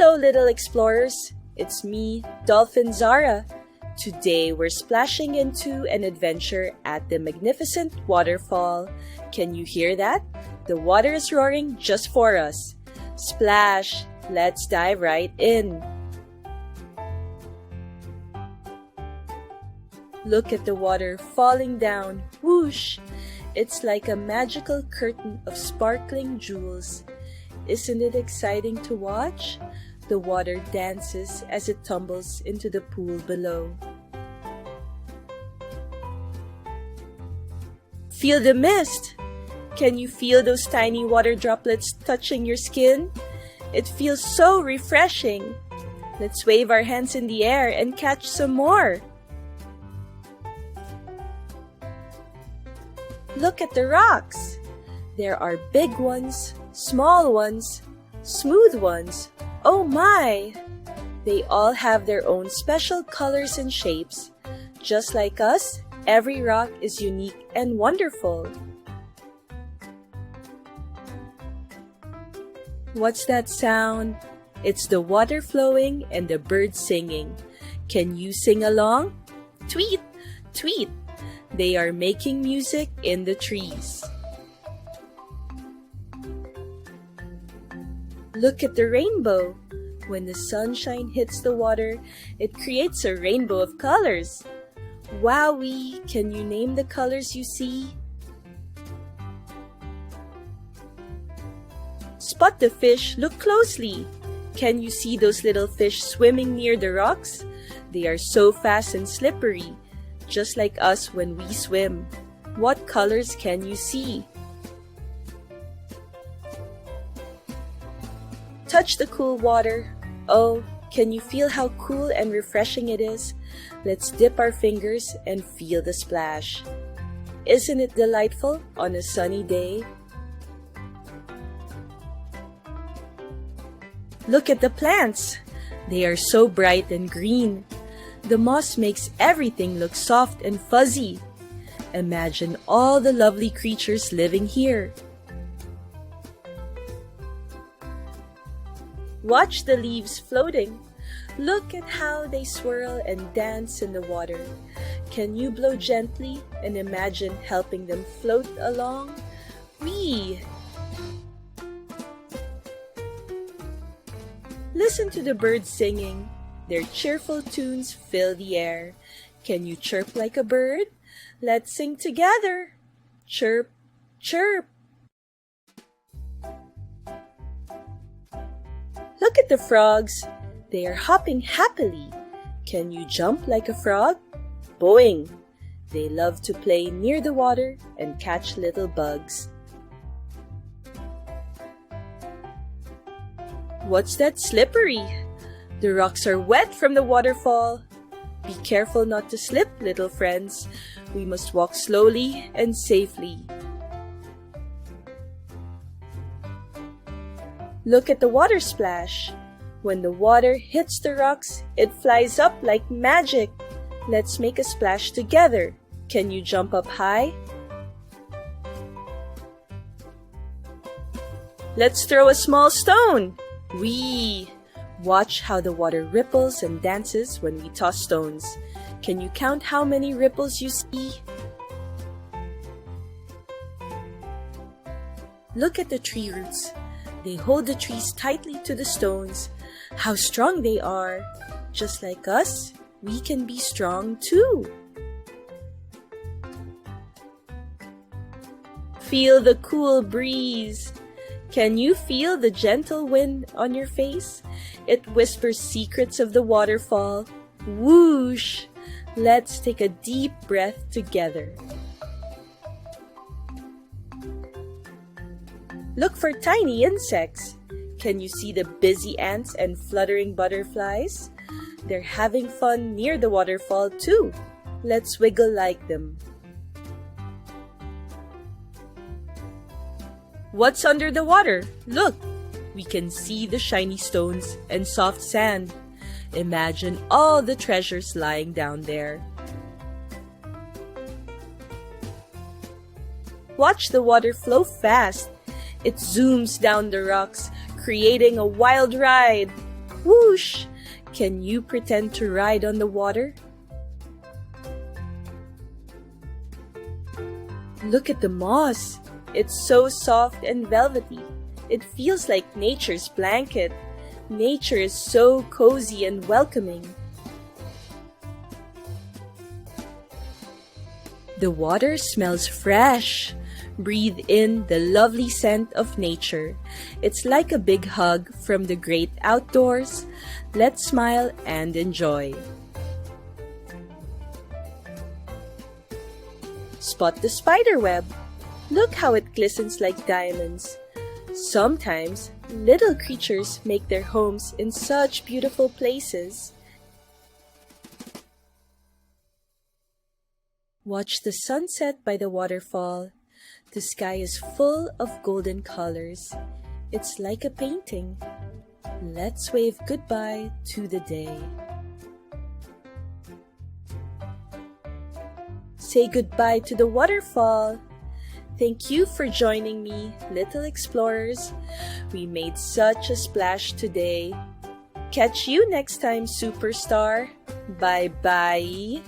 Hello, little explorers. It's me, Dolphin Zara. Today, we're splashing into an adventure at the magnificent waterfall. Can you hear that? The water is roaring just for us. Splash! Let's dive right in. Look at the water falling down. Whoosh! It's like a magical curtain of sparkling jewels. Isn't it exciting to watch? The water dances as it tumbles into the pool below. Feel the mist! Can you feel those tiny water droplets touching your skin? It feels so refreshing. Let's wave our hands in the air and catch some more. Look at the rocks. There are big ones, small ones, smooth ones. Oh my! They all have their own special colors and shapes. Just like us, every rock is unique and wonderful. What's that sound? It's the water flowing and the birds singing. Can you sing along? Tweet! Tweet! They are making music in the trees. Look at the rainbow. When the sunshine hits the water, it creates a rainbow of colors. Wowee! Can you name the colors you see? Spot the fish. Look closely. Can you see those little fish swimming near the rocks? They are so fast and slippery, just like us when we swim. What colors can you see? Touch the cool water. Oh, can you feel how cool and refreshing it is? Let's dip our fingers and feel the splash. Isn't it delightful on a sunny day? Look at the plants. They are so bright and green. The moss makes everything look soft and fuzzy. Imagine all the lovely creatures living here. Watch the leaves floating. Look at how they swirl and dance in the water. Can you blow gently and imagine helping them float along? Whee! Listen to the birds singing. Their cheerful tunes fill the air. Can you chirp like a bird? Let's sing together. Chirp, chirp. Look at the frogs. They are hopping happily. Can you jump like a frog? Boing! They love to play near the water and catch little bugs. What's that slippery? The rocks are wet from the waterfall. Be careful not to slip, little friends. We must walk slowly and safely. Look at the water splash. When the water hits the rocks, it flies up like magic. Let's make a splash together. Can you jump up high? Let's throw a small stone. Whee! Watch how the water ripples and dances when we toss stones. Can you count how many ripples you see? Look at the tree roots. They hold the trees tightly to the stones. How strong they are! Just like us, we can be strong too. Feel the cool breeze. Can you feel the gentle wind on your face? It whispers secrets of the waterfall. Whoosh! Let's take a deep breath together. Look for tiny insects. Can you see the busy ants and fluttering butterflies? They're having fun near the waterfall too. Let's wiggle like them. What's under the water? Look! We can see the shiny stones and soft sand. Imagine all the treasures lying down there. Watch the water flow fast. It zooms down the rocks, creating a wild ride. Whoosh! Can you pretend to ride on the water? Look at the moss. It's so soft and velvety. It feels like nature's blanket. Nature is so cozy and welcoming. The water smells fresh. Breathe in the lovely scent of nature. It's like a big hug from the great outdoors. Let's smile and enjoy. Spot the spider web. Look how it glistens like diamonds. Sometimes, little creatures make their homes in such beautiful places. Watch the sunset by the waterfall. The sky is full of golden colors. It's like a painting. Let's wave goodbye to the day. Say goodbye to the waterfall. Thank you for joining me, little explorers. We made such a splash today. Catch you next time, superstar. Bye-bye.